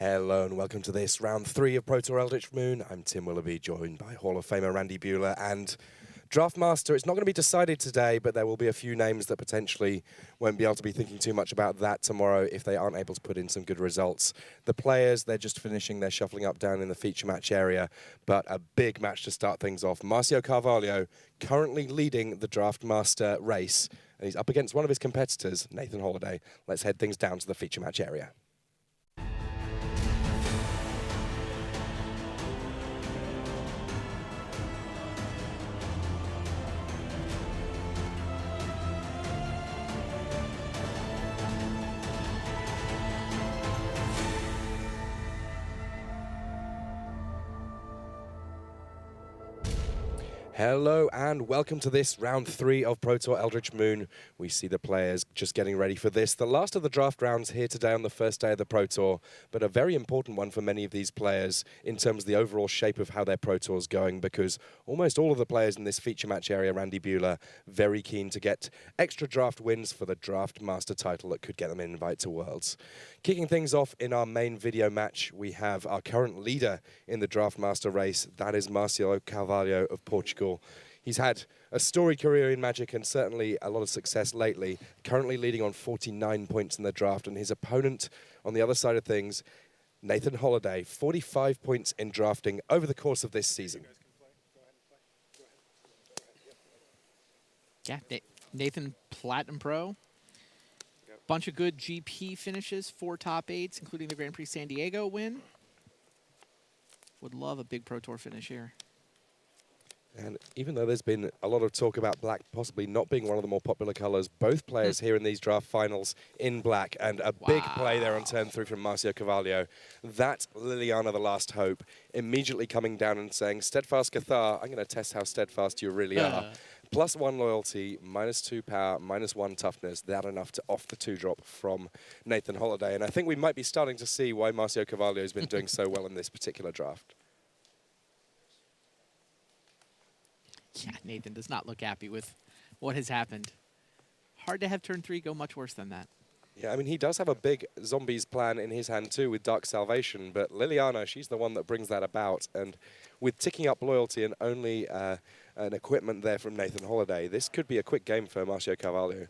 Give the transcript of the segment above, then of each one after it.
Hello and welcome to this round 3 of Pro Tour Eldritch Moon. I'm Tim Willoughby, joined by Hall of Famer Randy Buehler and Draft Master. It's not going to be decided today, but there will be a few names that potentially won't be able to be thinking too much about that tomorrow if they aren't able to put in some good results. The players, they're just finishing, they're shuffling up down in the feature match area, but a big match to start things off. Marcio Carvalho currently leading the Draft Master race, and he's up against one of his competitors, Nathan Holiday. Let's head things down to the feature match area. Hello and welcome to this round 3 of Pro Tour Eldritch Moon. We see the players just getting ready for this. The last of the draft rounds here today on the first day of the Pro Tour, but a very important one for many of these players in terms of the overall shape of how their Pro Tour is going, because almost all of the players in this feature match area, Randy Buehler, very keen to get extra draft wins for the Draft Master title that could get them an invite to Worlds. Kicking things off in our main video match, we have our current leader in the Draft Master race. That is Marcio Carvalho of Portugal. He's had a storied career in Magic and certainly a lot of success lately, currently leading on 49 points in the draft, and his opponent on the other side of things, Nathan Holiday, 45 points in drafting over the course of this season. Yeah, Nathan, Platinum Pro. Bunch of good GP finishes, 4 top 8s, including the Grand Prix San Diego win. Would love a big Pro Tour finish here. And even though there's been a lot of talk about black possibly not being one of the more popular colors, both players here in these draft finals in black, and a big play there on turn 3 from Marcio Carvalho. That's Liliana, the last hope, immediately coming down and saying, Steadfast Cathar, I'm going to test how steadfast you really are. +1 loyalty, -2 power, -1 toughness. That enough to off the 2-drop from Nathan Holiday. And I think we might be starting to see why Marcio Carvalho has been doing so well in this particular draft. Yeah, Nathan does not look happy with what has happened. Hard to have turn 3 go much worse than that. Yeah, I mean, he does have a big zombies plan in his hand too with Dark Salvation, but Liliana, she's the one that brings that about. And with ticking up loyalty and only an equipment there from Nathan Holiday, this could be a quick game for Marcio Carvalho.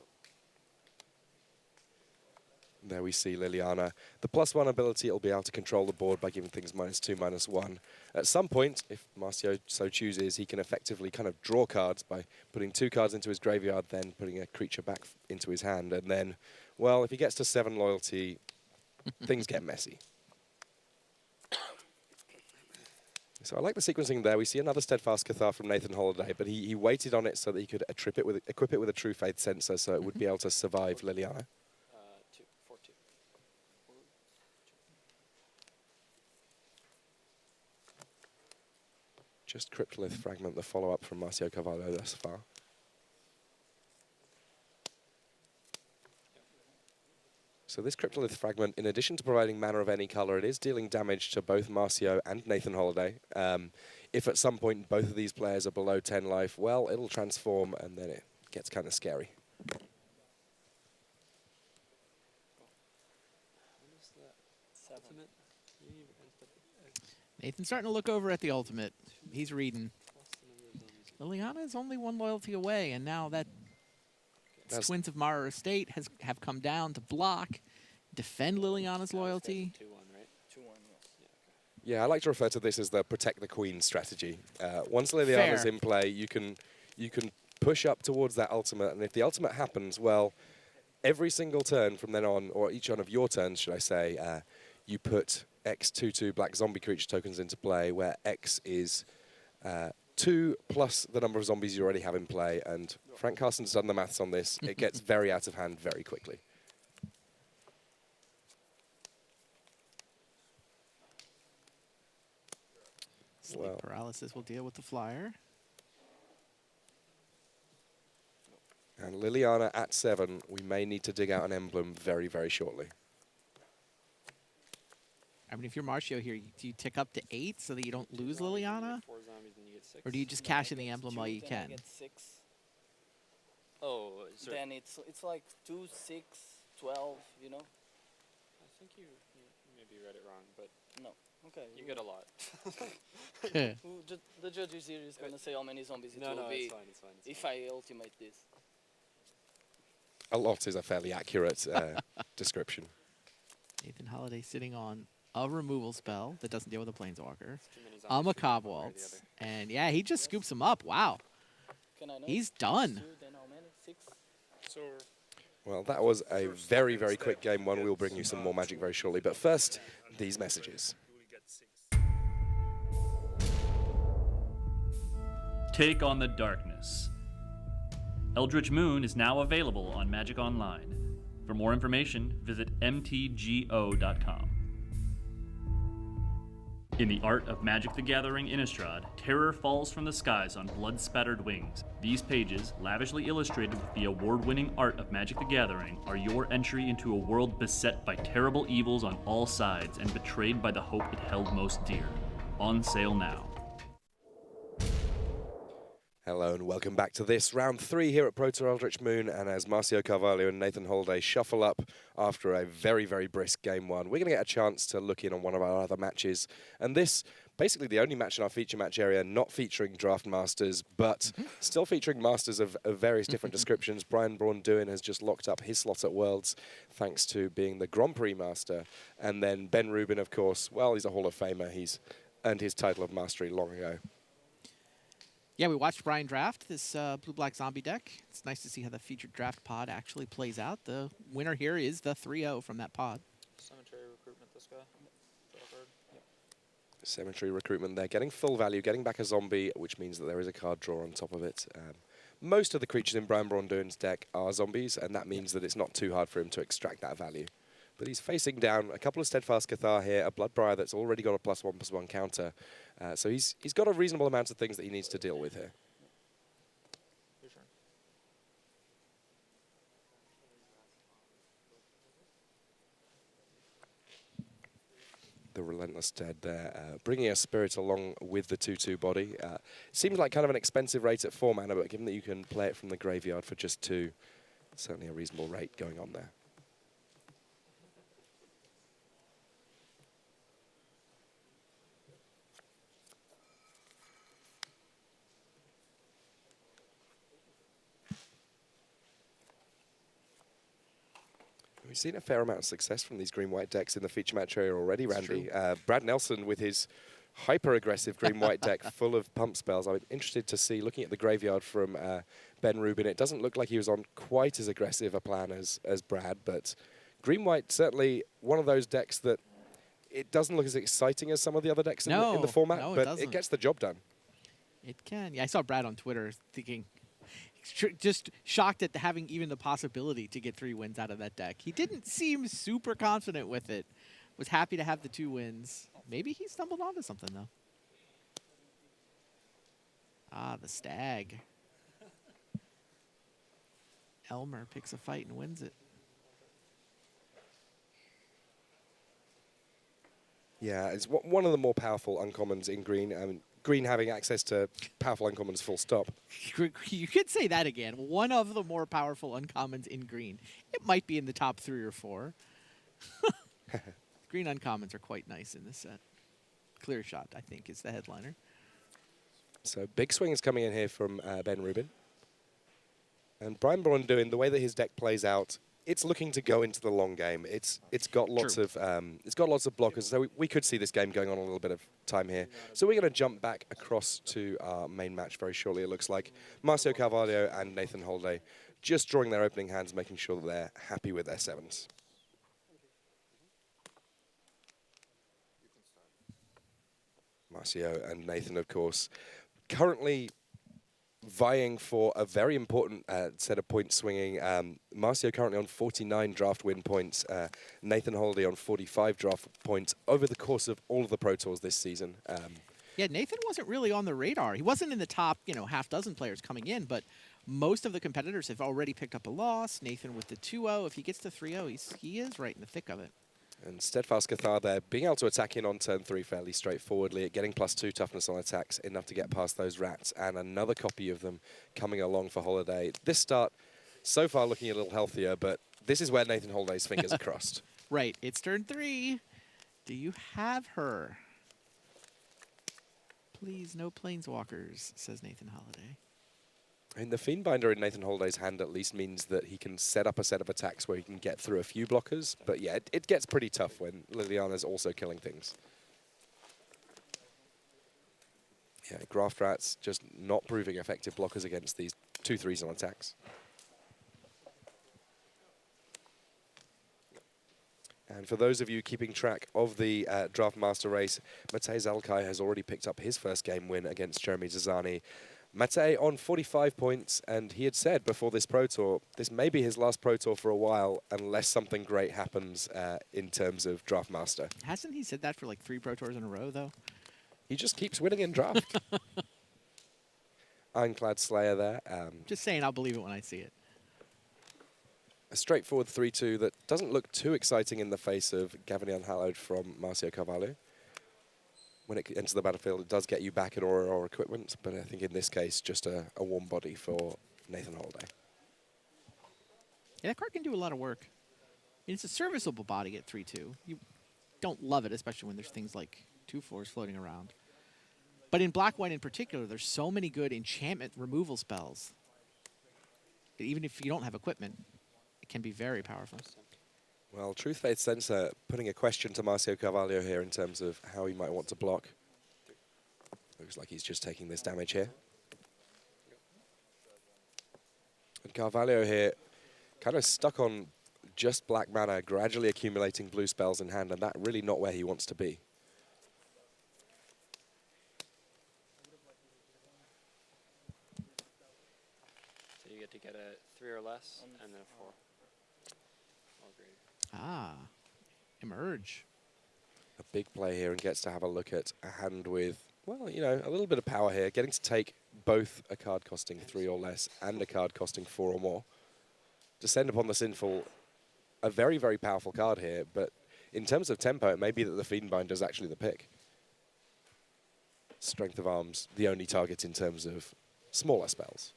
There we see Liliana. The +1 ability, it'll be able to control the board by giving things -2, -1. At some point, if Marcio so chooses, he can effectively kind of draw cards by putting 2 cards into his graveyard, then putting a creature back into his hand. And then, well, if he gets to 7 loyalty, things get messy. So I like the sequencing there. We see another Steadfast Cathar from Nathan Holiday, but he waited on it so that he could equip it with a True Faith sensor so it would be able to survive Liliana. Just Cryptolith Fragment, the follow-up from Marcio Carvalho thus far. So this Cryptolith Fragment, in addition to providing mana of any color, it is dealing damage to both Marcio and Nathan Holiday. If at some point both of these players are below 10 life, well, it'll transform and then it gets kind of scary. Nathan's starting to look over at the ultimate. He's reading. Liliana is only 1 loyalty away, and now that Twins of Mara Estate have come down to block, defend Liliana's loyalty. 2-1, right? 2-1, yes. Yeah, I like to refer to this as the protect the queen strategy. Once Liliana's in play, you can push up towards that ultimate, and if the ultimate happens, well, every single turn from then on, or each one of your turns, should I say, you put X 2/2 black zombie creature tokens into play, where X is 2 plus the number of zombies you already have in play. And Frank Carson's done the maths on this. It gets very out of hand very quickly. Sleep paralysis will deal with the flyer. And Liliana at 7, we may need to dig out an emblem very, very shortly. I mean, if you're Marcio here, do you tick up to 8 so that you don't lose Liliana? 4 zombies and you get 6. Or do you just cash in the emblem while you can? Get 6. Oh, Then it's like 2, 6, 12. You know. I think you maybe you read it wrong, but No. Okay. you get a lot. The judges here is gonna say how many zombies it will be It's fine. It's fine. if I ultimate this. A lot is a fairly accurate description. Nathan Holiday sitting on a removal spell that doesn't deal with a planeswalker. Too many A zombies to Macabre one way or the Waltz. other. And yeah, he just scoops him up. Wow. Can I know? He's done. 2, then how many? 6? So Well, that was a very, very quick game one. We'll bring you some more Magic very shortly. But first, these messages. Take on the darkness. Eldritch Moon is now available on Magic Online. For more information, visit mtgo.com. In the art of Magic the Gathering Innistrad, terror falls from the skies on blood-spattered wings. These pages, lavishly illustrated with the award-winning art of Magic the Gathering, are your entry into a world beset by terrible evils on all sides and betrayed by the hope it held most dear. On sale now. Hello and welcome back to this round 3 here at Pro Tour Eldritch Moon. And as Marcio Carvalho and Nathan Holiday shuffle up after a very, very brisk game 1, we're going to get a chance to look in on one of our other matches. And this, basically the only match in our feature match area not featuring Draft Masters, but still featuring Masters of various different descriptions. Brian Braun-Duin has just locked up his slot at Worlds, thanks to being the Grand Prix Master. And then Ben Rubin, of course, well, he's a Hall of Famer. He's earned his title of Mastery long ago. Yeah, we watched Brian draft this blue-black zombie deck. It's nice to see how the featured draft pod actually plays out. The winner here is the 3-0 from that pod. cemetery recruitment. This guy. Draw card. Yep. Cemetery recruitment there, getting full value, getting back a zombie, which means that there is a card draw on top of it. Most of the creatures in Brian Braun-Duin's deck are zombies, and that means that it's not too hard for him to extract that value. But he's facing down a couple of Steadfast Cathar here, a Bloodbriar that's already got a +1/+1 counter. So he's got a reasonable amount of things that he needs to deal with here. Your turn. The Relentless Dead there, bringing a Spirit along with the 2/2 body. Seems like kind of an expensive rate at 4 mana, but given that you can play it from the graveyard for just 2, certainly a reasonable rate going on there. We've seen a fair amount of success from these green-white decks in the feature match area already, Randy. Brad Nelson with his hyper-aggressive green-white deck full of pump spells. I'm interested to see, looking at the graveyard from Ben Rubin, it doesn't look like he was on quite as aggressive a plan as Brad, but green-white certainly one of those decks that it doesn't look as exciting as some of the other decks in the format, but it gets the job done. It can. Yeah, I saw Brad on Twitter thinking, just shocked at having even the possibility to get 3 wins out of that deck. He didn't seem super confident with it. Was happy to have the 2 wins. Maybe he stumbled onto something, though. Ah, the Stag. Elmer picks a fight and wins it. Yeah, it's one of the more powerful uncommons in green. I mean, green having access to powerful uncommons full stop. You could say that again. One of the more powerful uncommons in green. It might be in the top 3 or 4. Green uncommons are quite nice in this set. Clear Shot, I think, is the headliner. So big swings coming in here from Ben Rubin. And Brian Braun-Duin, the way that his deck plays out, it's looking to go into the long game. It's got lots of blockers, so we could see this game going on a little bit of time here. So we're going to jump back across to our main match very shortly. It looks like Marcio Carvalho and Nathan Holiday just drawing their opening hands, making sure that they're happy with their 7s. Marcio and Nathan, of course, currently vying for a very important set of point swinging. Marcio currently on 49 draft win points. Nathan Holiday on 45 draft points over the course of all of the Pro Tours this season. Yeah, Nathan wasn't really on the radar. He wasn't in the top, half dozen players coming in, but most of the competitors have already picked up a loss. Nathan with the 2-0. If he gets to 3-0, he is right in the thick of it. And Steadfast Cathar there, being able to attack in on turn 3 fairly straightforwardly, getting +2 toughness on attacks, enough to get past those rats, and another copy of them coming along for Holiday. This start, so far looking a little healthier, but this is where Nathan Holiday's fingers are crossed. Right, it's turn 3. Do you have her? Please, no planeswalkers, says Nathan Holiday. I mean, the Fiendbinder in Nathan Holday's hand at least means that he can set up a set of attacks where he can get through a few blockers. But yeah, it gets pretty tough when Liliana's also killing things. Yeah, Graft Rats just not proving effective blockers against these 2/3s on attacks. And for those of you keeping track of the Draft Master race, Matej Zalkai has already picked up his first game win against Jeremy Zazani. Matej on 45 points, and he had said before this Pro Tour, this may be his last Pro Tour for a while, unless something great happens in terms of Draft Master. Hasn't he said that for like 3 Pro Tours in a row, though? He just keeps winning in draft. Ironclad Slayer there. Just saying, I'll believe it when I see it. A straightforward 3-2 that doesn't look too exciting in the face of Gavin Unhallowed from Marcio Carvalho. When it enters the battlefield, it does get you back in aura or equipment, but I think in this case, just a warm body for Nathan Holiday. Yeah, that card can do a lot of work. It's a serviceable body at 3-2. You don't love it, especially when there's things like 2/4s floating around. But in Black-White in particular, there's so many good enchantment removal spells. Even if you don't have equipment, it can be very powerful. Well, Truth Faith Sensor putting a question to Marcio Carvalho here in terms of how he might want to block. Looks like he's just taking this damage here. And Carvalho here kind of stuck on just black mana, gradually accumulating blue spells in hand, and that really not where he wants to be. So you get to get a 3 or less, and then a 4. All great. Ah, Emerge. A big play here and gets to have a look at a hand with, well, you know, a little bit of power here, getting to take both a card costing 3 or less and a card costing 4 or more. Descend Upon the Sinful, a very, very powerful card here, but in terms of tempo, it may be that the Fiendbinder is actually the pick. Strength of Arms, the only target in terms of smaller spells.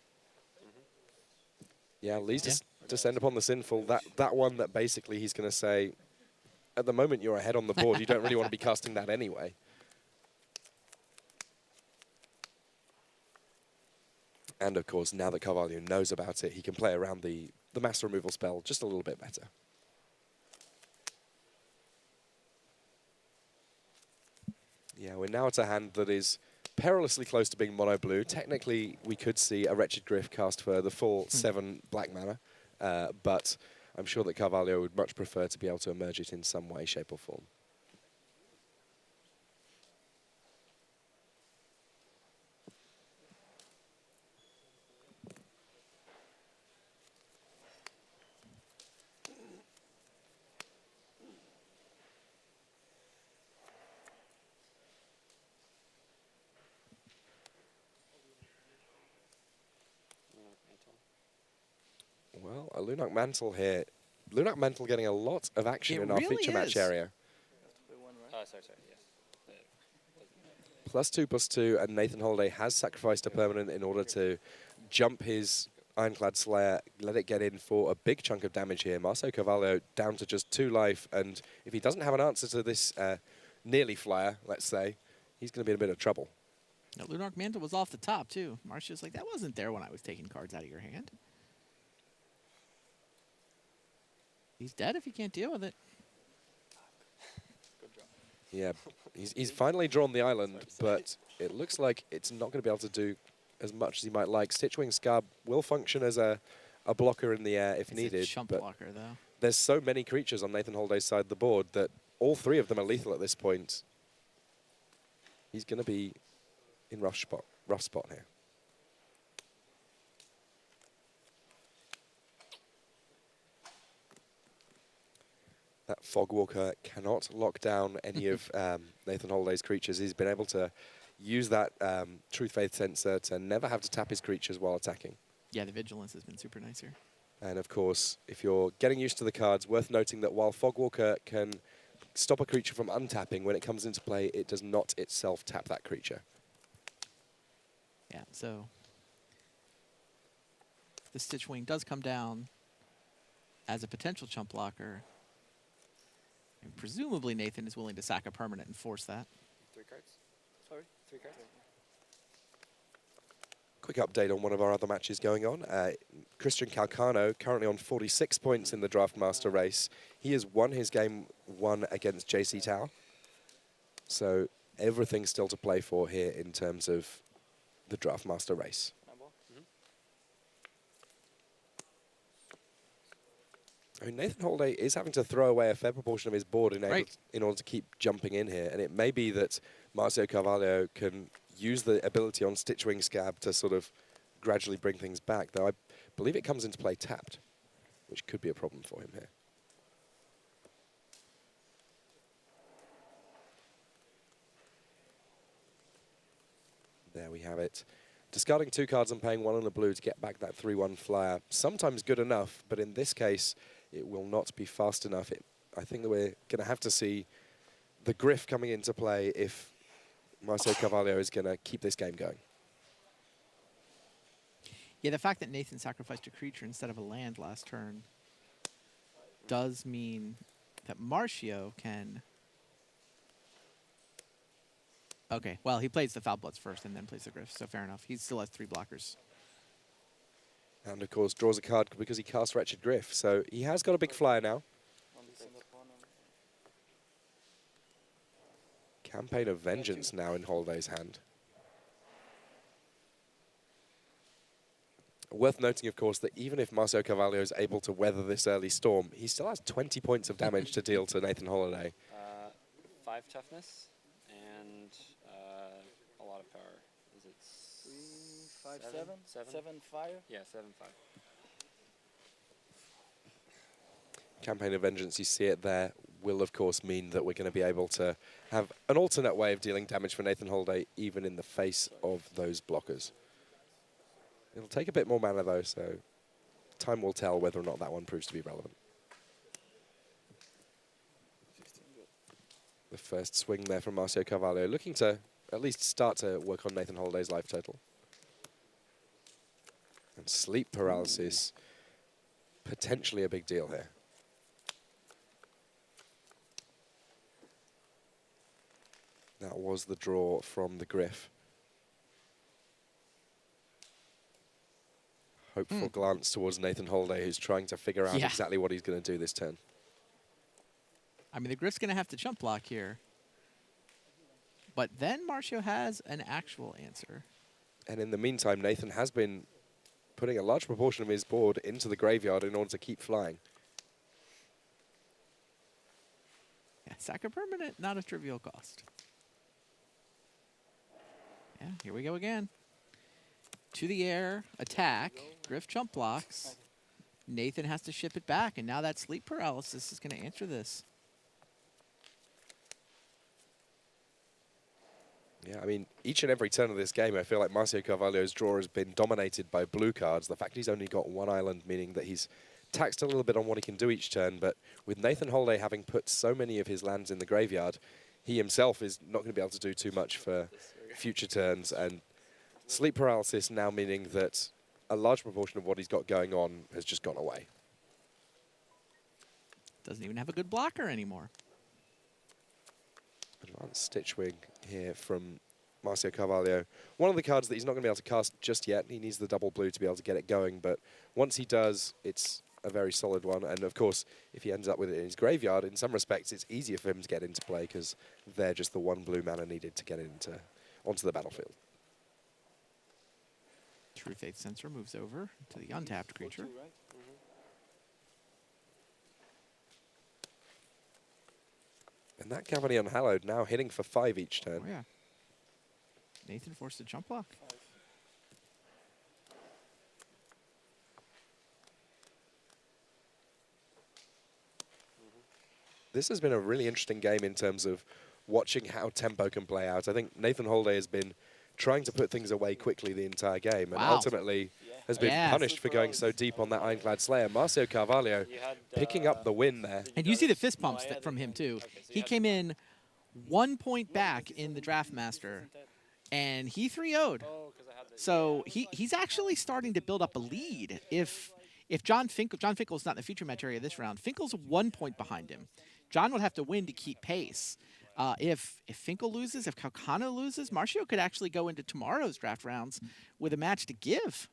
Yeah, least Descend Upon the Sinful, that one that basically he's going to say, at the moment you're ahead on the board, you don't really want to be casting that anyway. And of course, now that Carvalho knows about it, he can play around the mass removal spell just a little bit better. Yeah, we're now at a hand that is perilously close to being mono blue. Technically, we could see a Wretched Griff cast for the full 7 black mana, but I'm sure that Carvalho would much prefer to be able to emerge it in some way, shape or form. Well, a Lunark Mantle here. Lunark Mantle getting a lot of action in our really feature match is. area. Sorry, yes. +2/+2, and Nathan Holiday has sacrificed a permanent in order to jump his Ironclad Slayer, let it get in for a big chunk of damage here. Marcio Carvalho down to just 2 life, and if he doesn't have an answer to this nearly flyer, let's say, he's going to be in a bit of trouble. Now, Lunark Mantle was off the top, too. Marcia's like, that wasn't there when I was taking cards out of your hand. He's dead if you can't deal with it. Good draw. Yeah, he's finally drawn the island, but it looks like it's not going to be able to do as much as he might like. Stitchwing Scab will function as a blocker in the air if It's needed, a chump but blocker, though. there's so many creatures on Nathan Holday's side of the board that all 3 of them are lethal at this point. He's going to be in rough spot here. That Fogwalker cannot lock down any of Nathan Holday's creatures. He's been able to use that Truth Faith Sensor to never have to tap his creatures while attacking. Yeah, the Vigilance has been super nice here. And of course, if you're getting used to the cards, worth noting that while Fogwalker can stop a creature from untapping, when it comes into play, it does not itself tap that creature. Yeah, so the Stitchwing does come down as a potential chump blocker. And presumably Nathan is willing to sack a permanent and force that. 3 cards. Sorry, 3 cards. Quick update on one of our other matches going on. Christian Calcano, currently on 46 points in the Draft Master race. He has won his game 1 against JC Tao. So everything's still to play for here in terms of the Draft Master race. I mean, Nathan Holday is having to throw away a fair proportion of his board in order to keep jumping in here. And it may be that Marcio Carvalho can use the ability on Stitchwing Scab to sort of gradually bring things back, though I believe it comes into play tapped, which could be a problem for him here. There we have it. Discarding 2 cards and paying 1 on the blue to get back that 3-1 flyer. Sometimes good enough, but in this case, it will not be fast enough. I think that we're going to have to see the Griff coming into play if Marcio Carvalho is going to keep this game going. Yeah, the fact that Nathan sacrificed a creature instead of a land last turn does mean that Marcio can... Okay, well, he plays the Foul Bloods first and then plays the Griff, so fair enough. He still has 3 blockers. And, of course, draws a card because he casts Wretched Griff. So he has got a big flyer now. Campaign of Vengeance now in Holday's hand. Worth noting, of course, that even if Marcio Carvalho is able to weather this early storm, he still has 20 points of damage to deal to Nathan Holliday. 5 toughness and a lot of power. Is it 3, 5, 7? 7 fire? Yeah, 7, 5. Campaign of Vengeance, you see it there, will of course mean that we're going to be able to have an alternate way of dealing damage for Nathan Holday, even in the face of those blockers. It'll take a bit more mana though, so time will tell whether or not that one proves to be relevant. The first swing there from Marcio Carvalho, looking to at least start to work on Nathan Holday's life total. And sleep paralysis, potentially a big deal here. That was the draw from the Griff. Hopeful glance towards Nathan Holday, who's trying to figure out exactly what he's going to do this turn. I mean, the Griff's going to have to jump block here. But then Marcio has an actual answer. And in the meantime, Nathan has been putting a large proportion of his board into the graveyard in order to keep flying. Yeah, sack a permanent, not a trivial cost. Yeah, here we go again. To the air, attack, Griff jump blocks. Nathan has to ship it back, and now that sleep paralysis is going to answer this. Yeah, I mean, each and every turn of this game, I feel like Marcio Carvalho's draw has been dominated by blue cards. The fact he's only got 1 island, meaning that he's taxed a little bit on what he can do each turn, but with Nathan Holday having put so many of his lands in the graveyard, he himself is not going to be able to do too much for future turns, and sleep paralysis now meaning that a large proportion of what he's got going on has just gone away. Doesn't even have a good blocker anymore. Advanced Stitchwing here from Marcio Carvalho. One of the cards that he's not going to be able to cast just yet. He needs the double blue to be able to get it going, but once he does, it's a very solid one. And of course, if he ends up with it in his graveyard, in some respects, it's easier for him to get into play because they're just the 1 blue mana needed to get onto the battlefield. True Faith Sensor moves over to the untapped creature. 2, right? And that Cavity Unhallowed now hitting for 5 each turn. Oh, yeah. Nathan forced a jump block. 5. This has been a really interesting game in terms of watching how tempo can play out. I think Nathan Holday has been trying to put things away quickly the entire game, and ultimately has been punished for going so deep on that Ironclad Slayer. Marcio Carvalho picking up the win there. And you see the fist pumps from him, too. He came in 1 point back in the Draft Master, and he 3-0'd. So he's actually starting to build up a lead. If if John Finkel's not in the future match area this round, Finkel's 1 point behind him. John would have to win to keep pace. If Finkel loses, if Calcano loses, Marcio could actually go into tomorrow's draft rounds with a match to give.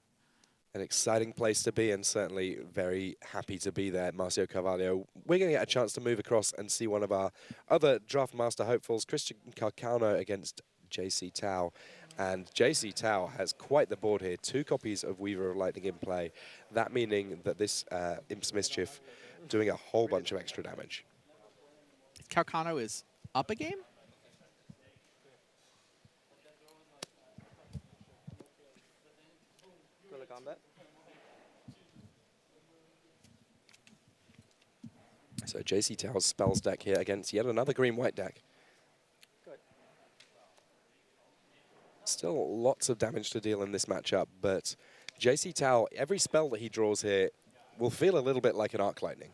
An exciting place to be, and certainly very happy to be there, Marcio Carvalho. We're going to get a chance to move across and see one of our other Draft Master hopefuls, Christian Calcano against JC Tao. And JC Tao has quite the board here. 2 copies of Weaver of Lightning in play. That meaning that this Imp's Mischief doing a whole bunch of extra damage. Calcano is up a game? Gorilla combat. So JC Tao's spells deck here against yet another green-white deck. Good. Still lots of damage to deal in this matchup, but JC Tao, every spell that he draws here will feel a little bit like an Arc Lightning.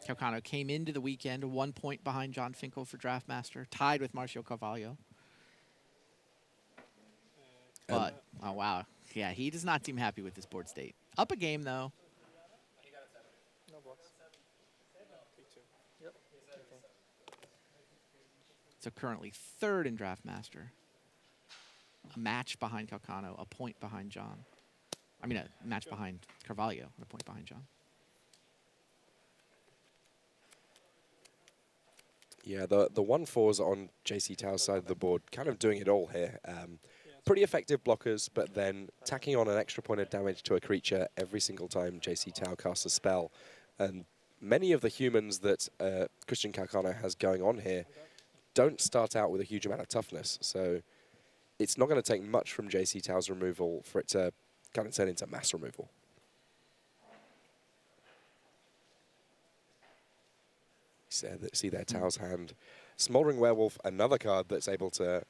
Calcano came into the weekend 1 point behind John Finkel for Draft Master, tied with Marcio Carvalho. But, oh wow. Yeah, he does not seem happy with this board state. Up a game, though. No blocks. Yep. Okay. So currently 3rd in Draft Master. A match behind Calcano, a point behind John. I mean, a match behind Carvalho, and a point behind John. Yeah, the 1/4s on JC Tao's side of the board, kind of doing it all here. Pretty effective blockers, but then tacking on an extra point of damage to a creature every single time JC Tao casts a spell. And many of the humans that Christian Calcano has going on here don't start out with a huge amount of toughness. So it's not going to take much from JC Tao's removal for it to kind of turn into mass removal. See there, Tao's hand. Smoldering Werewolf, another card that's able to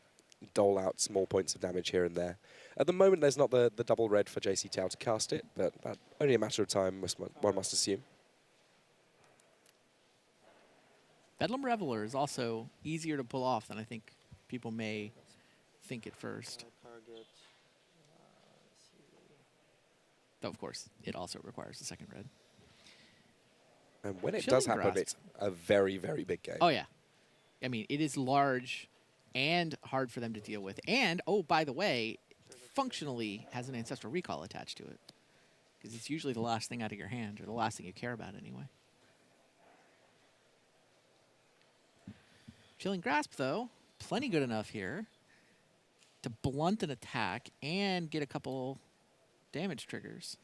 dole out small points of damage here and there. At the moment, there's not the double red for JC Tao to cast it, but only a matter of time, one must assume. Bedlam Reveler is also easier to pull off than I think people may think at first. Target. Though, of course, it also requires a 2nd red. And when it Chilling does happen, Grasp. it's a very, very big game. Oh, yeah. I mean, it is large and hard for them to deal with. And, oh, by the way, functionally has an Ancestral Recall attached to it. Because it's usually the last thing out of your hand, or the last thing you care about anyway. Chilling Grasp, though, plenty good enough here to blunt an attack and get a couple damage triggers.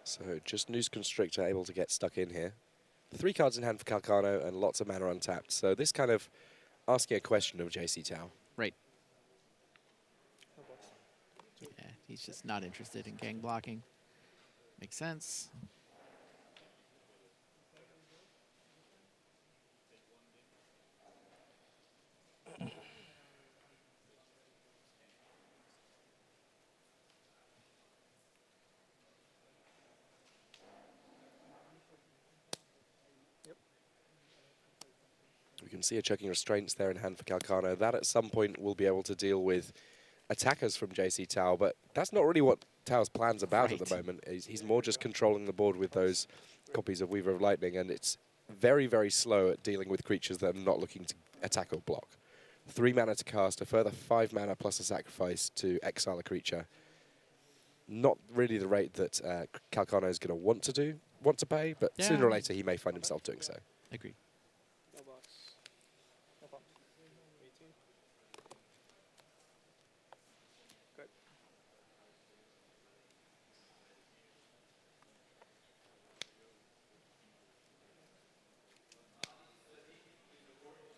So just Noose Constrictor able to get stuck in here. 3 cards in hand for Calcano and lots of mana untapped. So this kind of asking a question of JC Tao. Right. Yeah, he's just not interested in gang blocking. Makes sense. We can see a Choking Restraints there in hand for Calcano. That at some point will be able to deal with attackers from JC Tao, but that's not really what Tao's plan's about at the moment. He's more just controlling the board with those copies of Weaver of Lightning, and it's very, very slow at dealing with creatures that are not looking to attack or block. 3 mana to cast, a further 5 mana plus a sacrifice to exile a creature. Not really the rate that Calcano is going to want to pay, but Yeah. sooner or later he may find himself doing so. Agreed. No box. No box. 18. Good.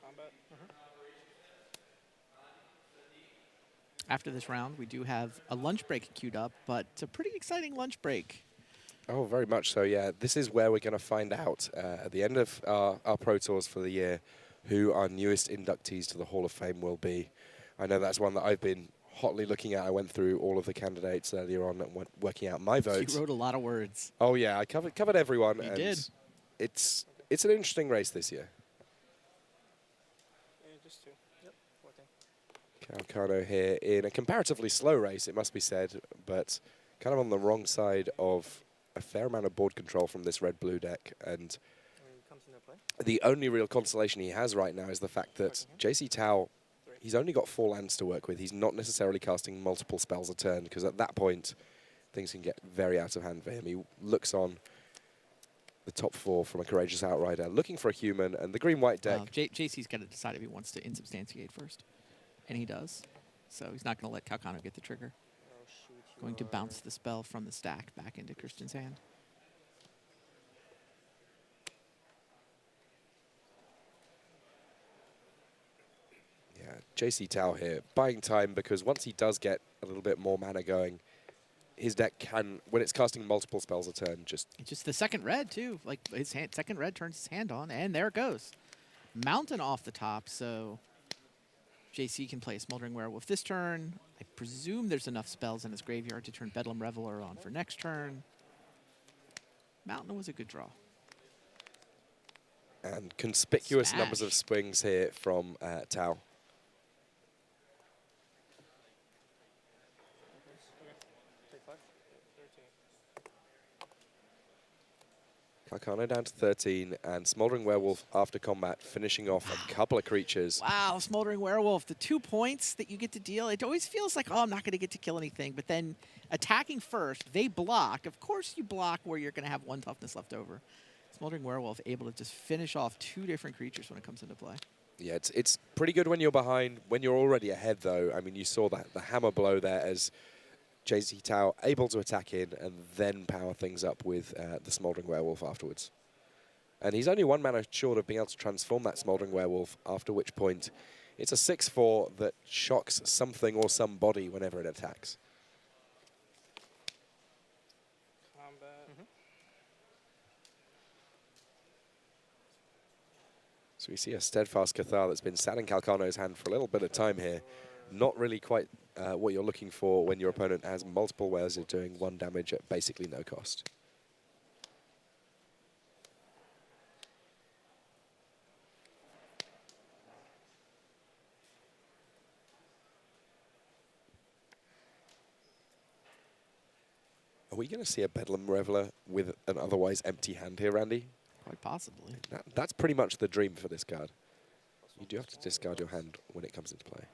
Combat. After this round, we do have a lunch break queued up, but it's a pretty exciting lunch break. Oh, very much so, yeah. This is where we're going to find out at the end of our Pro Tours for the year who our newest inductees to the Hall of Fame will be. I know that's one that I've been hotly looking at. I went through all of the candidates earlier on and went working out my votes. You wrote a lot of words. Oh yeah, I covered everyone. You and did. It's an interesting race this year. Just 2. Yep, 14. Calcano here in a comparatively slow race, it must be said, but kind of on the wrong side of a fair amount of board control from this red-blue deck. And Comes into play. the only real consolation he has right now is the fact that JC Tao, he's only got 4 lands to work with. He's not necessarily casting multiple spells a turn, because at that point, things can get very out of hand for him. He looks on the top 4 from a Courageous Outrider, looking for a human, and the green-white deck. Well, JC's got to decide if he wants to insubstantiate first. And he does. So he's not going to let Calcano get the trigger. Oh, shoot. Going to bounce the spell from the stack back into Christian's hand. Yeah, JC Tao here, buying time, because once he does get a little bit more mana going, his deck can, when it's casting multiple spells a turn, just... It's just the second red, too. Like, his hand, second red turns his hand on, and there it goes. Mountain off the top, so JC can play a Smoldering Werewolf this turn. I presume there's enough spells in his graveyard to turn Bedlam Reveler on for next turn. Mountain was a good draw. And conspicuous Smash. numbers of swings here from Tao. Take 5. 13. Calcano down to 13, and Smoldering Werewolf after combat finishing off a couple of creatures. Wow, Smoldering Werewolf, the 2 points that you get to deal, it always feels like, oh, I'm not going to get to kill anything. But then attacking first, they block. Of course you block where you're going to have 1 toughness left over. Smoldering Werewolf able to just finish off 2 different creatures when it comes into play. Yeah, it's pretty good when you're behind. When you're already ahead, though, I mean, you saw that the hammer blow there as JC Tao able to attack in and then power things up with the Smoldering Werewolf afterwards. And he's only 1 mana short of being able to transform that Smoldering Werewolf, after which point it's a 6/4 that shocks something or somebody whenever it attacks. Combat. So we see a Steadfast Cathar that's been sat in Calcano's hand for a little bit of time here. Not really quite what you're looking for when your opponent has multiple ways of doing 1 damage at basically no cost. Are we going to see a Bedlam Reveler with an otherwise empty hand here, Randy? Quite possibly. That's pretty much the dream for this card. You do have to discard your hand when it comes into play.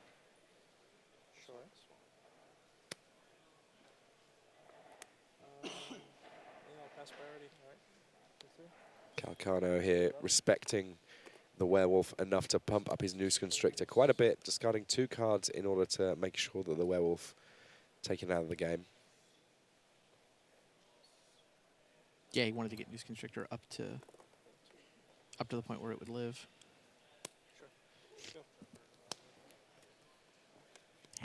Sure. Pass priority. All right. Calcano here respecting the werewolf enough to pump up his Noose Constrictor quite a bit, discarding 2 cards in order to make sure that the werewolf taken out of the game. Yeah, he wanted to get Noose Constrictor up to the point where it would live. Go.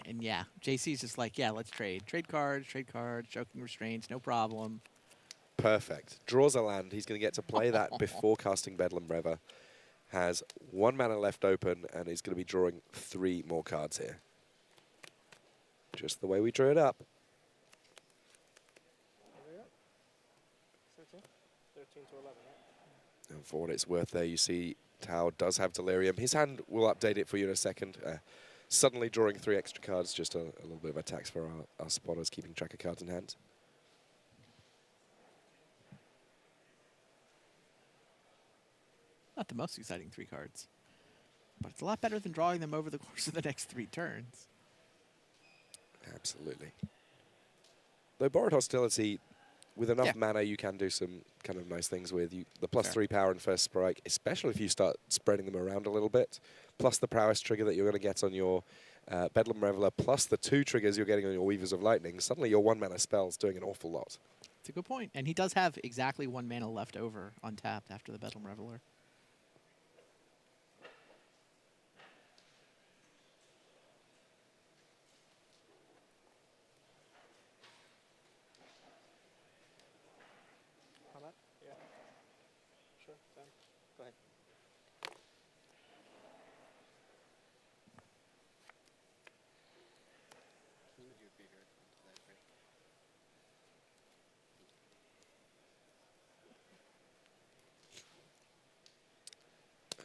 And yeah, JC's just like, yeah, let's trade. Trade cards, choking restraints, no problem. Perfect. Draws a land. He's going to get to play that before casting Bedlam Rever. Has 1 mana left open and is going to be drawing 3 more cards here. Just the way we drew it up. There we go. 13. 13 to 11, right? And for what it's worth there, you see Tao does have Delirium. His hand will update it for you in a second. Suddenly drawing 3 extra cards, just a little bit of a tax for our spotters keeping track of cards in hand. Not the most exciting 3 cards. But it's a lot better than drawing them over the course of the next 3 turns. Absolutely. Though Borrowed Hostility, with enough mana, you can do some kind of nice things with. The +3 power and first strike, especially if you start spreading them around a little bit, plus the prowess trigger that you're going to get on your Bedlam Reveler, plus the 2 triggers you're getting on your Weavers of Lightning, suddenly your 1 mana spell's doing an awful lot. It's a good point. And he does have exactly 1 mana left over untapped after the Bedlam Reveler. Combat? Yeah. Sure, then. Go ahead.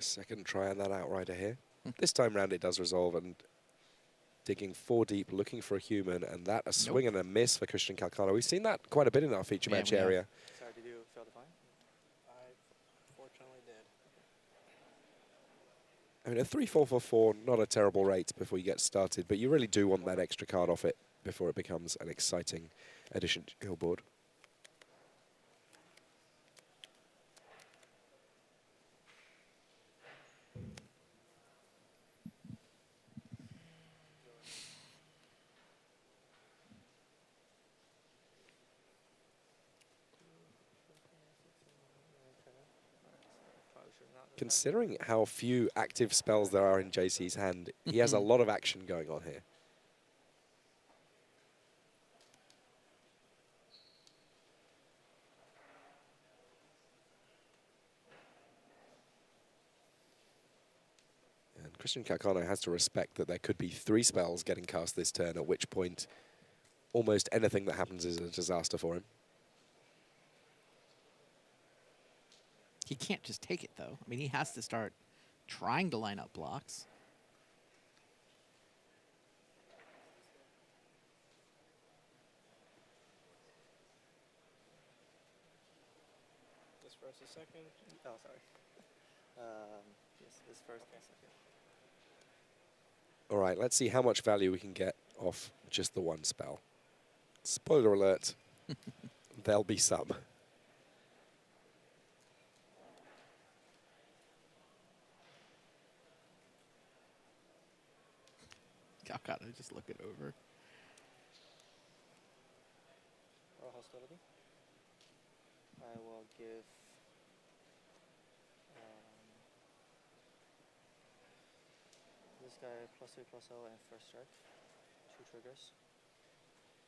Second try on that outrider here. This time round it does resolve, and digging 4 deep, looking for a human, and that a swing and a miss for Christian Calcano. We've seen that quite a bit in our feature match we have. area. Sorry, did you fail to find? I fortunately did. I mean, a 3-4 for 4, not a terrible rate before you get started, but you really do want that extra card off it before it becomes an exciting addition to your board. Considering how few active spells there are in JC's hand, he has a lot of action going on here. And Christian Calcano has to respect that there could be 3 spells getting cast this turn, at which point almost anything that happens is a disaster for him. He can't just take it, though. I mean, he has to start trying to line up blocks. This first is second. Oh, sorry. Yes, this first and second. All right, let's see how much value we can get off just the 1 spell. Spoiler alert, there'll be some. Calcano, just look it over. Or hostility. I will give this guy +2/+0 and first strike. 2 triggers.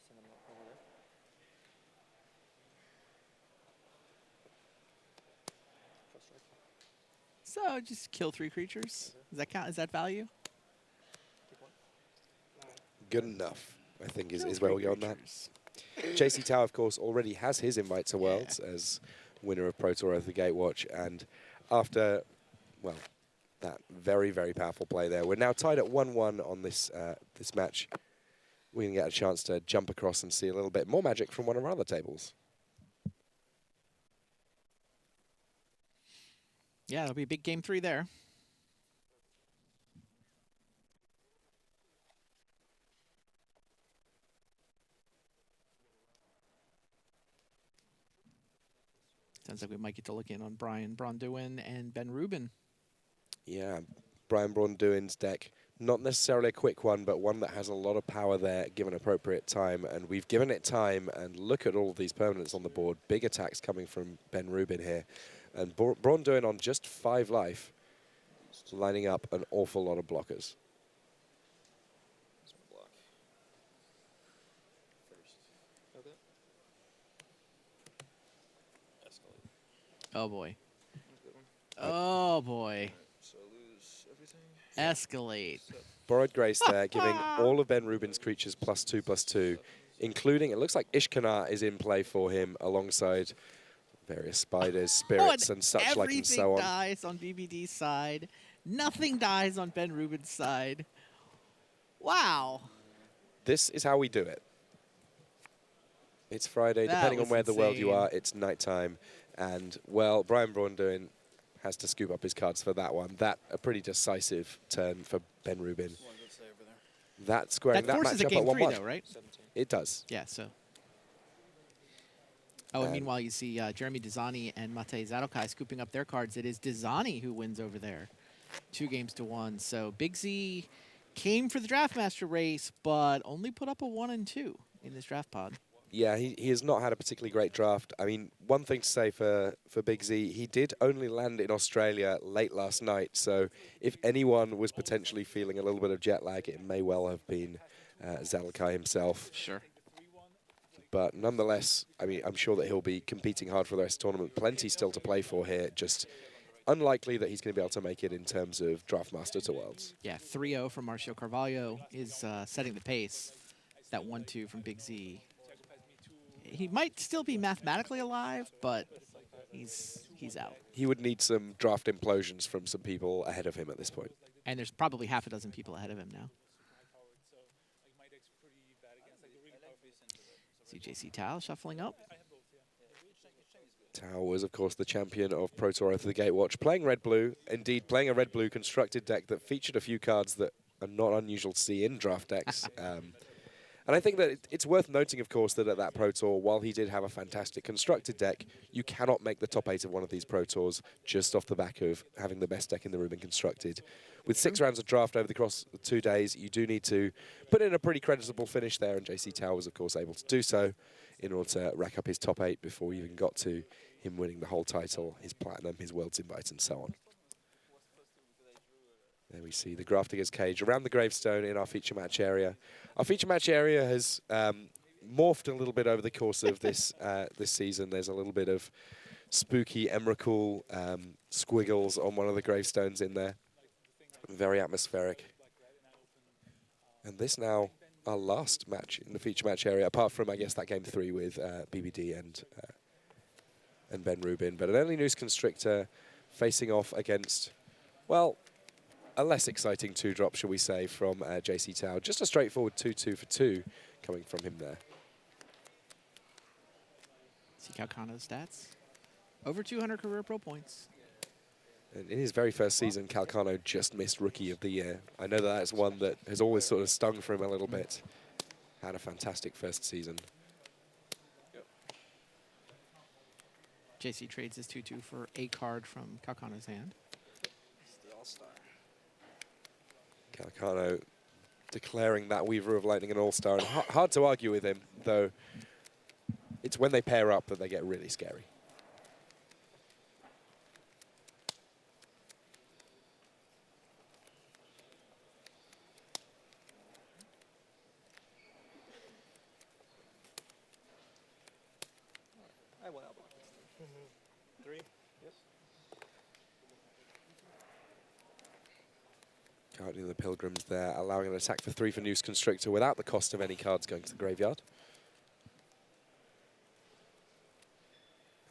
Send them over there. First strike. So just kill 3 creatures. Does that count? Is that value? Take 1. Good enough, I think, is Kill where 3 we go on that. creatures. JC Tao, of course, already has his invite to Worlds as winner of Pro Tour of the Gatewatch. And after, well, that very, very powerful play there, we're now tied at 1-1 on this this match. We can get a chance to jump across and see a little bit more Magic from one of our other tables. Yeah, it'll be a big game 3 there. Sounds like we might get to look in on Brian Bronduin and Ben Rubin. Yeah, Brian Braunduin's deck, not necessarily a quick one, but one that has a lot of power there given appropriate time. And we've given it time, and look at all of these permanents on the board. Big attacks coming from Ben Rubin here. And Braunduin on just 5 life, lining up an awful lot of blockers. Block. First. Okay. Escalate. Oh, boy. Good one. Oh, boy. So lose everything. Escalate. Borrowed Grace there, giving all of Ben Rubin's creatures +2/+2, including, it looks like Ishkanar is in play for him alongside various spiders, spirits, and such like and so on. Everything dies on BBD's side. Nothing dies on Ben Rubin's side. Wow. This is how we do it. It's Friday, That depending on was where the world you insane. are, it's nighttime. And, well, Brian Braunduin has to scoop up his cards for that one. That, a pretty decisive turn for Ben Rubin. One good save over there. That squaring That that forces a matchup game at 3, 1-1. though, right? 17. It does. Yeah, so. Oh, and meanwhile, you see Jeremy Dizani and Matej Zadokai scooping up their cards. It is Dizani who wins over there, 2-1. So Big Z came for the Draftmaster race, but only put up a 1 and 2 in this draft pod. Yeah, he has not had a particularly great draft. I mean, one thing to say for Big Z, he did only land in Australia late last night. So if anyone was potentially feeling a little bit of jet lag, it may well have been Zadokai himself. Sure. But nonetheless, I mean, I'm sure that he'll be competing hard for the rest of the tournament. Plenty still to play for here. Just unlikely that he's going to be able to make it in terms of Draftmaster to Worlds. Yeah, 3-0 from Marcio Carvalho is setting the pace. That 1-2 from Big Z. He might still be mathematically alive, but he's he's out. He would need some draft implosions from some people ahead of him at this point. And there's probably half a dozen people ahead of him now. See JC Tao shuffling up. Tao was, of course, the champion of Pro Tour Oath of the Gatewatch, playing red-blue, indeed playing a red-blue constructed deck that featured a few cards that are not unusual to see in draft decks. And I think that it's worth noting, of course, that at that Pro Tour, while he did have a fantastic constructed deck, you cannot make the top 8 of one of these Pro Tours just off the back of having the best deck in the room and constructed. With 6 rounds of draft over the course of 2 days, you do need to put in a pretty creditable finish there, and JC Tao was, of course, able to do so in order to rack up his top 8 before we even got to him winning the whole title, his Platinum, his World's Invite, and so on. There we see the Grafdigger's Cage around the gravestone in our feature match area. Our feature match area has morphed a little bit over the course of this this season. There's a little bit of spooky Emrakul squiggles on one of the gravestones in there. Very atmospheric. And this now our last match in the feature match area, apart from, I guess, that game 3 with BBD and Ben Rubin. But an early news Constrictor facing off against, well, a less exciting 2-drop, shall we say, from JC Tao. Just a straightforward 2-2 for 2 coming from him there. See Calcano's stats. Over 200 career pro points. And in his very first season, Calcano just missed Rookie of the Year. I know that's one that has always sort of stung for him a little bit. Had a fantastic first season. JC trades his 2-2 for a card from Calcano's hand. It's the all-star. Calcano declaring that Weaver of Lightning an all-star. And hard to argue with him, though it's when they pair up that they get really scary. I went out. 3. Yes. Guardian of the Pilgrims there, allowing an attack for 3 for Noose Constrictor without the cost of any cards going to the graveyard.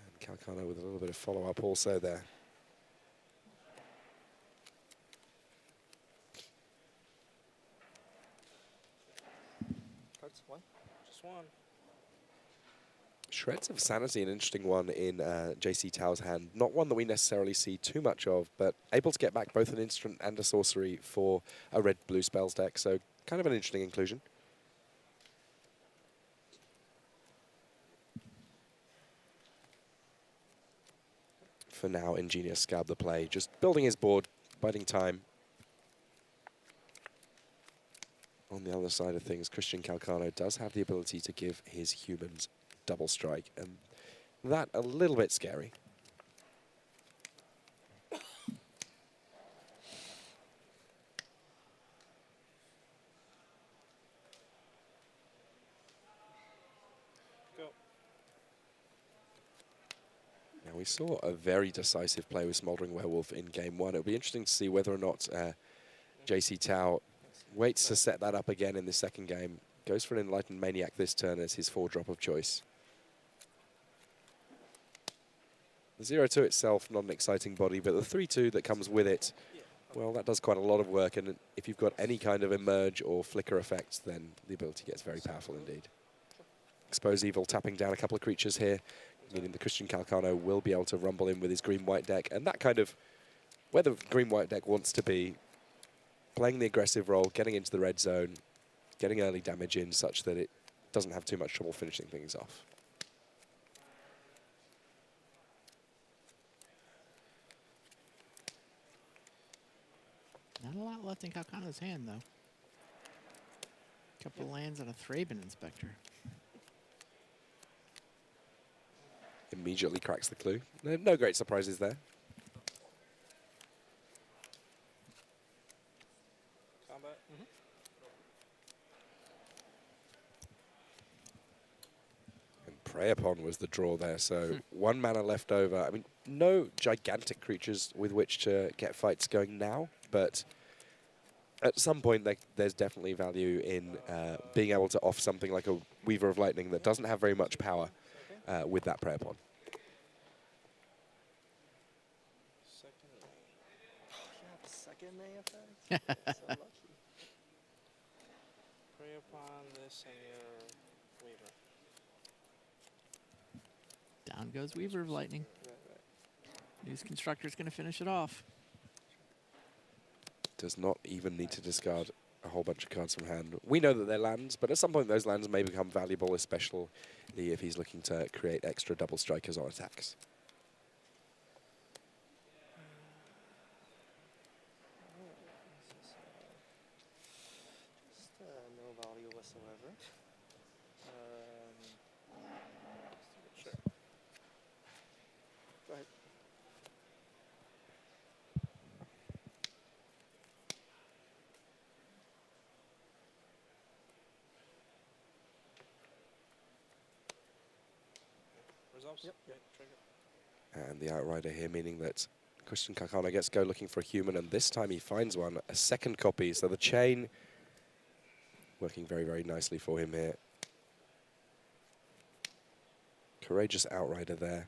And Calcano with a little bit of follow-up also there. Cards, 1. Just 1. Shreds of Sanity, an interesting one in JC Tao's hand. Not one that we necessarily see too much of, but able to get back both an instant and a sorcery for a red-blue spells deck, so kind of an interesting inclusion. For now, Ingenious Scab the play, just building his board, biding time. On the other side of things, Christian Calcano does have the ability to give his humans double strike, and that a little bit scary. Go. Now we saw a very decisive play with Smoldering Werewolf in game 1. It'll be interesting to see whether or not JC Tao waits to set that up again in the second game. Goes for an Enlightened Maniac this turn as his 4-drop of choice. The 0-2 itself, not an exciting body, but the 3-2 that comes with it, well, that does quite a lot of work, and if you've got any kind of emerge or flicker effects, then the ability gets very powerful indeed. Expose Evil tapping down a couple of creatures here, meaning the Christian Calcano will be able to rumble in with his green-white deck, and that kind of, where the green-white deck wants to be, playing the aggressive role, getting into the red zone, getting early damage in such that it doesn't have too much trouble finishing things off. Not a lot left in Calcano's hand, though. Couple lands and a Thraben Inspector. Immediately cracks the clue. No great surprises there. Combat. And Prey Upon was the draw there, so 1 mana left over. I mean, no gigantic creatures with which to get fights going now, but at some point there's definitely value in being able to off something like a Weaver of Lightning that doesn't have very much power with that Prey Upon. second May effect. So lucky. Prey upon this and your Weaver. Down goes Weaver of Lightning. Right. News Constructor's going to finish it off. Does not even need to discard a whole bunch of cards from hand. We know that they're lands, but at some point those lands may become valuable, especially if he's looking to create extra double strikers on attacks. Just no value whatsoever. Sure. Go ahead. Resolves? Yep. Okay, trigger. And the Outrider here, meaning that Christian Calcano gets to go looking for a human, and this time he finds one, a second copy. So the chain working very, very nicely for him here. Courageous Outrider there.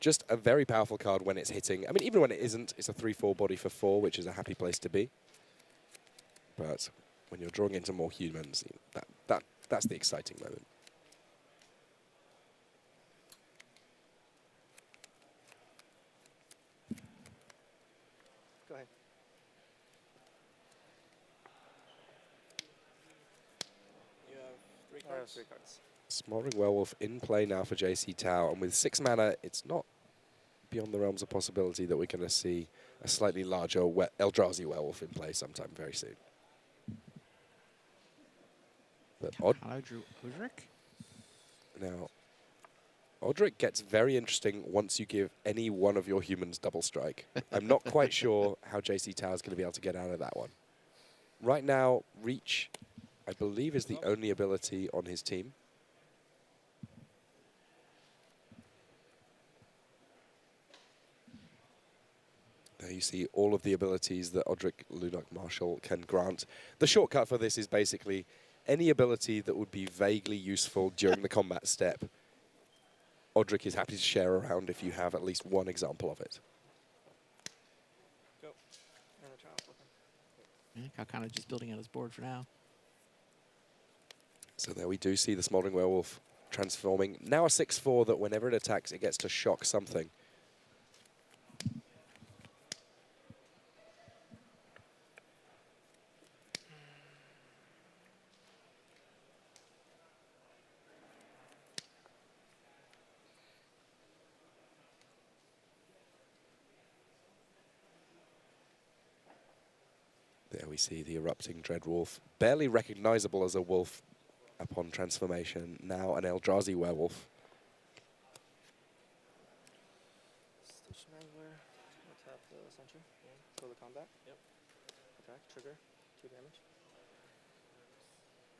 Just a very powerful card when it's hitting. I mean, even when it isn't, it's a 3/4 body for 4, which is a happy place to be. But when you're drawing into more humans, that's the exciting moment. Go ahead. You have 3 I have cards. 3 cards. Smoldering Werewolf in play now for JC Tao, and with 6 mana, it's not beyond the realms of possibility that we're going to see a slightly larger Eldrazi Werewolf in play sometime very soon. But Calcano drew Odric. now, Odric gets very interesting once you give any one of your humans double strike. I'm not quite sure how JC Tao is going to be able to get out of that one. Right now, Reach, I believe, is the only ability on his team. There you see all of the abilities that Odric Lunok Marshall can grant. The shortcut for this is basically any ability that would be vaguely useful during the combat step. Odric is happy to share around if you have at least one example of it. Go. And the child with him. Yeah, Calcano just building out his board for now. So there we do see the Smoldering Werewolf transforming. Now a 6/4 that whenever it attacks, it gets to shock something. There we see the erupting Dreadwolf, barely recognizable as a wolf upon transformation. Now an Eldrazi Werewolf. Station Angler. Tap the Ascension. Go to combat. Yep. Attack. Trigger. 2 damage.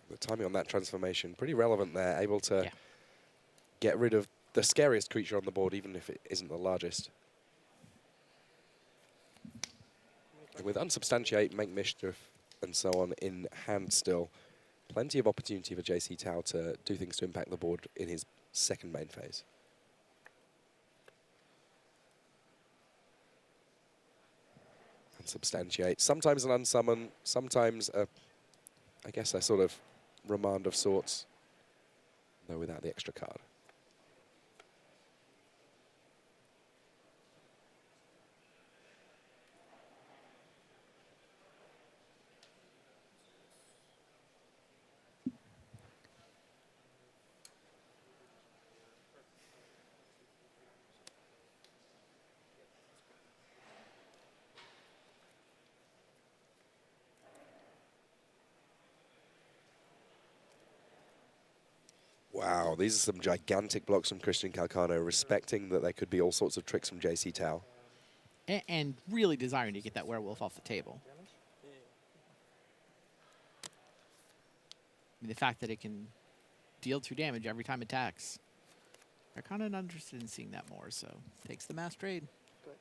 The timing on that transformation, pretty relevant there. Able to Yeah. get rid of the scariest creature on the board, even if it isn't the largest. And with Unsubstantiate, Make Mischief, and so on in hand still, plenty of opportunity for JC Tao to do things to impact the board in his second main phase. Unsubstantiate, sometimes an unsummon, sometimes I guess a sort of remand of sorts, though without the extra card. Wow, these are some gigantic blocks from Christian Calcano, respecting that there could be all sorts of tricks from JC Tao. And really desiring to get that werewolf off the table. Damage. Yeah. I mean, the fact that it can deal 2 damage every time it attacks. They're kind of interested in seeing that more, so takes the mass trade. Good.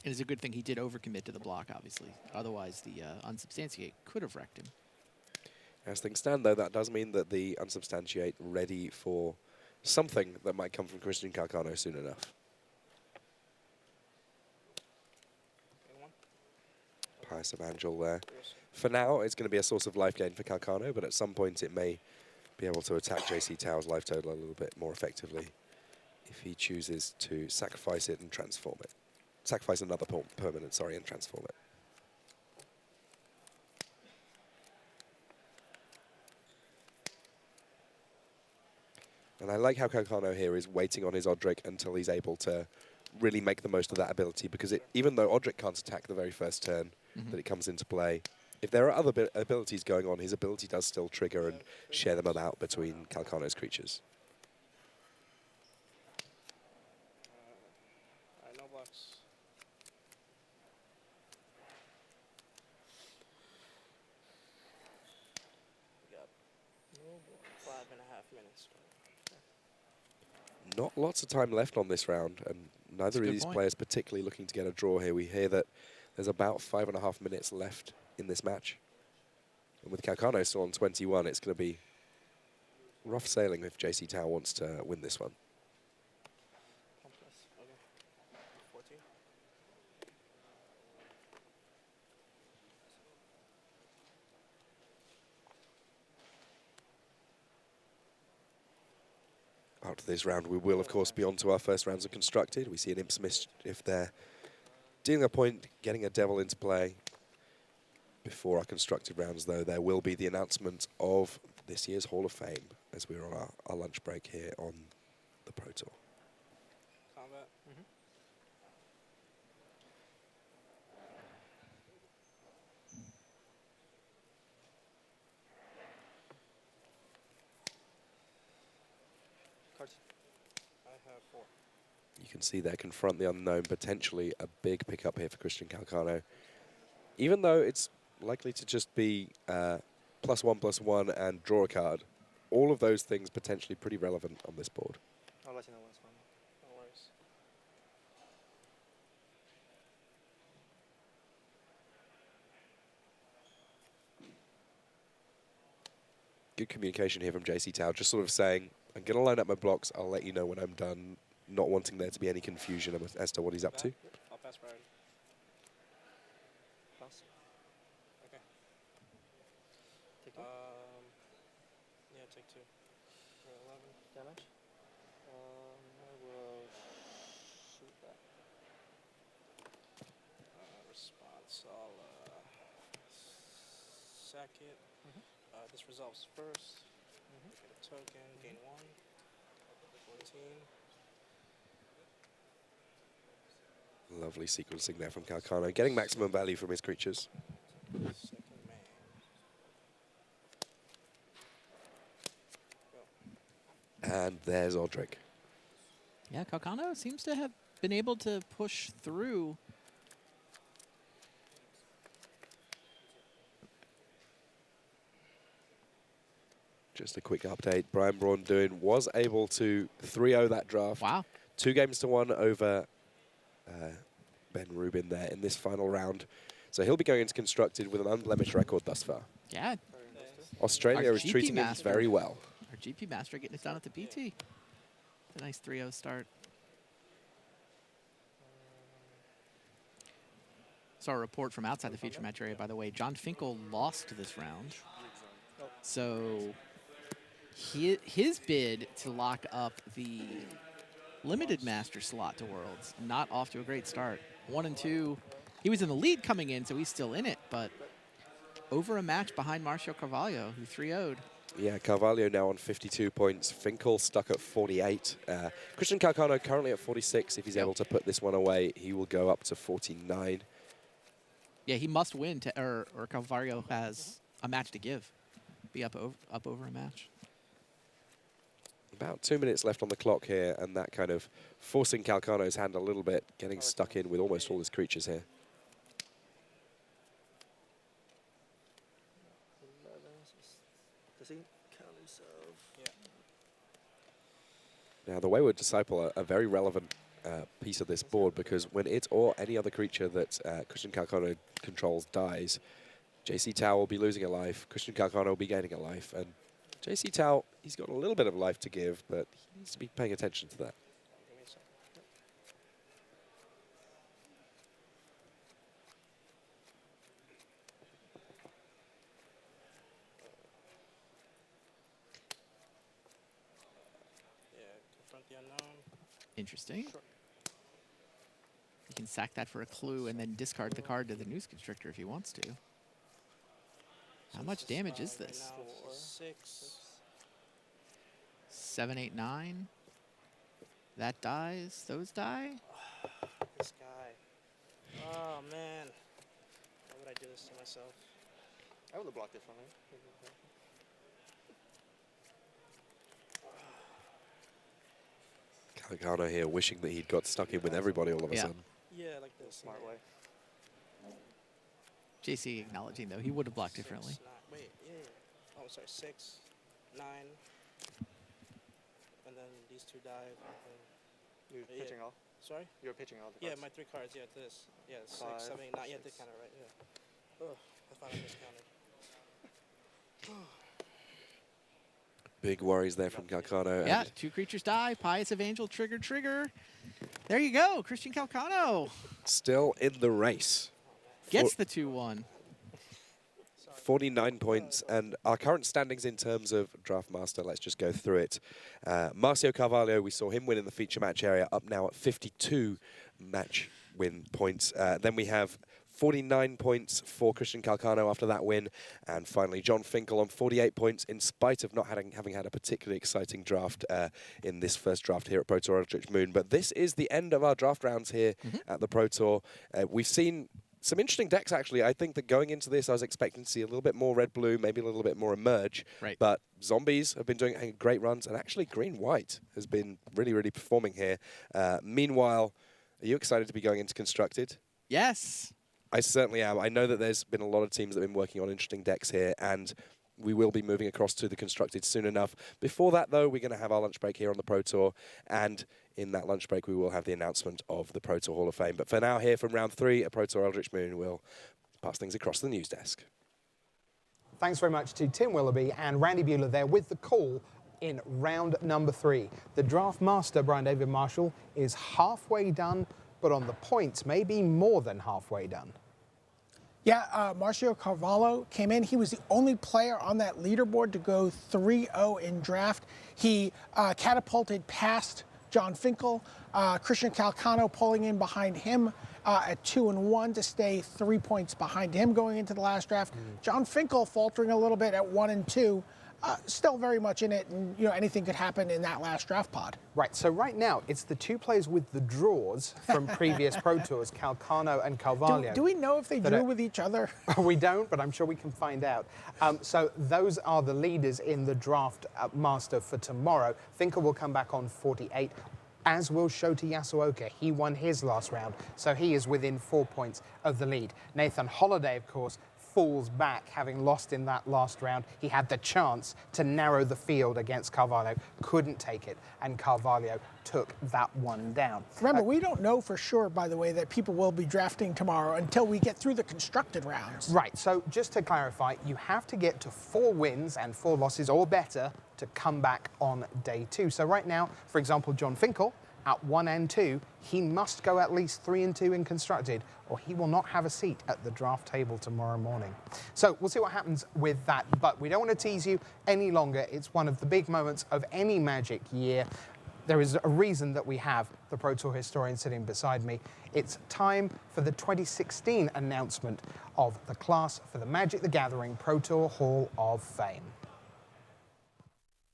It is a good thing he did overcommit to the block, obviously. Otherwise, the Unsubstantiate could have wrecked him. As things stand, though, that does mean that the Unsubstantiate ready for something that might come from Christian Calcano soon enough. Nice evangel there. For now, it's going to be a source of life gain for Calcano, but at some point it may be able to attack JC Tao's life total a little bit more effectively if he chooses to sacrifice it and transform it. Sacrifice another permanent, sorry, and transform it. And I like how Calcano here is waiting on his Odric until he's able to really make the most of that ability, because even though Odric can't attack the very first turn that it comes into play, if there are other abilities going on, his ability does still trigger and share them about between Calcano's creatures. No blocks. We got 5.5 minutes. Not lots of time left on this round, and neither of these players particularly looking to get a draw here. We hear that there's about 5.5 minutes left in this match. And with Calcano still on 21, it's going to be rough sailing if JC Tao wants to win this one. 14. After this round, we will, of course, be on to our first rounds of Constructed. We see an Imps Mischief there, dealing a point, getting a Devil into play. Before our Constructed rounds, though, there will be the announcement of this year's Hall of Fame as we're on our lunch break here on the Pro Tour. Combat. Cards. I have 4. You can see there, Confront the Unknown, potentially a big pickup here for Christian Calcano. Even though it's likely to just be +1/+1 and draw a card, all of those things potentially pretty relevant on this board. I'll let you know when it's fine. No worries. Good communication here from JC Tao, just sort of saying, I'm going to line up my blocks, I'll let you know when I'm done, not wanting there to be any confusion as to what he's up to. I'll pass priority. Pass. Okay. Take 2. Yeah, take 2. For 11. Damage. I will shoot that. Response. I'll sack it. This resolves first. Get a token. Gain 1. 14. Lovely sequencing there from Calcano, getting maximum value from his creatures. Second man. And there's Odric. Yeah, Calcano seems to have been able to push through. Just a quick update. Brian Braun was able to 3-0 that draft. Wow. 2-1 over Ben Rubin there in this final round. So he'll be going into Constructed with an unblemished record thus far. Yeah, Australia Our is GP treating him master. very well. our GP Master getting it done at the PT. A nice 3-0 start. Saw a report from outside the feature match area, by the way. John Finkel lost this round. So his bid to lock up the limited master slot to Worlds, not off to a great start. 1 and 2. He was in the lead coming in, so he's still in it, but over a match behind Marcio Carvalho, who 3-0'd. Yeah, Carvalho now on 52 points. Finkel stuck at 48. Christian Calcano currently at 46. If he's able to put this one away, he will go up to 49. Yeah, he must win, or Carvalho has a match to give. Be up over a match. About 2 minutes left on the clock here, and that kind of forcing Calcano's hand a little bit, getting stuck in with almost all his creatures here. 11. Does he count himself? Now, the Wayward Disciple, a very relevant piece of this board, because when it or any other creature that Christian Calcano controls dies, JC Tao will be losing a life, Christian Calcano will be gaining a life, and JC Tao, he's got a little bit of life to give, but he needs to be paying attention to that. Give me a second. Interesting. He can sack that for a clue and then discard the card to the Noose Constrictor if he wants to. How much damage is this? Right now, 6. 7, 8, 9. That dies. Those die. This guy. Oh, man. Why would I do this to myself? I would have blocked it from him. Calcano here wishing that he'd got stuck in with everybody all of a Yeah. sudden. Yeah, like this. Smart yeah. way. JC acknowledging, though, he would have blocked differently. 6, 9. Wait, yeah. Oh, sorry. 6, 9. And then these 2 die. You're Yeah. pitching all. Sorry? You're pitching all the Yeah, cards. my 3 cards. Yeah, this. Yeah, 6, 5, 7, 8, 9. Yeah, 6. they counted right. Yeah. Ugh, I thought I miscounted. Big worries there from Calcano. Yeah, and 2 creatures die. Pious Evangel, trigger. There you go. Christian Calcano still in the race. gets the 2-1. 49 points, and our current standings in terms of Draft Master, let's just go through it. Marcio Carvalho, we saw him win in the feature match area, up now at 52 match win points. Then we have 49 points for Christian Calcano after that win. And finally, John Finkel on 48 points, in spite of not having had a particularly exciting draft in this first draft here at Pro Tour Eldritch Moon. But this is the end of our draft rounds here at the Pro Tour. We've seen some interesting decks, actually. I think that going into this, I was expecting to see a little bit more red-blue, maybe a little bit more emerge. Right. But zombies have been doing great runs, and actually green-white has been really, really performing here. Meanwhile, are you excited to be going into Constructed? Yes. I certainly am. I know that there's been a lot of teams that have been working on interesting decks here, and we will be moving across to the Constructed soon enough. Before that, though, we're going to have our lunch break here on the Pro Tour, and in that lunch break, we will have the announcement of the Pro Tour Hall of Fame. But for now, here from round 3 at Pro Tour Eldritch Moon, we'll pass things across to the news desk. Thanks very much to Tim Willoughby and Randy Buehler there with the call in round number 3. The draft master, Brian David Marshall, is halfway done, but on the points, maybe more than halfway done. Yeah, Marcio Carvalho came in. He was the only player on that leaderboard to go 3-0 in draft. He catapulted past John Finkel, Christian Calcano pulling in behind him at 2-1 to stay 3 points behind him going into the last draft. John Finkel faltering a little bit at 1-2. Still very much in it, and anything could happen in that last draft pod. Right, so right now, it's the 2 players with the draws from previous Pro Tours, Calcano and Carvalho. Do we know if they drew with each other? We don't, but I'm sure we can find out. So those are the leaders in the draft master for tomorrow. Finkel will come back on 48, as will Shota Yasuoka. He won his last round, so he is within 4 points of the lead. Nathan Holiday, of course, falls back, having lost in that last round. He had the chance to narrow the field against Carvalho, couldn't take it, and Carvalho took that one down. Remember, we don't know for sure, by the way, that people will be drafting tomorrow until we get through the constructed rounds. Right, so just to clarify, you have to get to 4 wins and 4 losses or better to come back on day 2. So right now, for example, John Finkel, at 1-2, he must go at least 3-2 in Constructed, or he will not have a seat at the draft table tomorrow morning. So we'll see what happens with that, but we don't want to tease you any longer. It's one of the big moments of any Magic year. There is a reason that we have the Pro Tour historian sitting beside me. It's time for the 2016 announcement of the class for the Magic the Gathering Pro Tour Hall of Fame.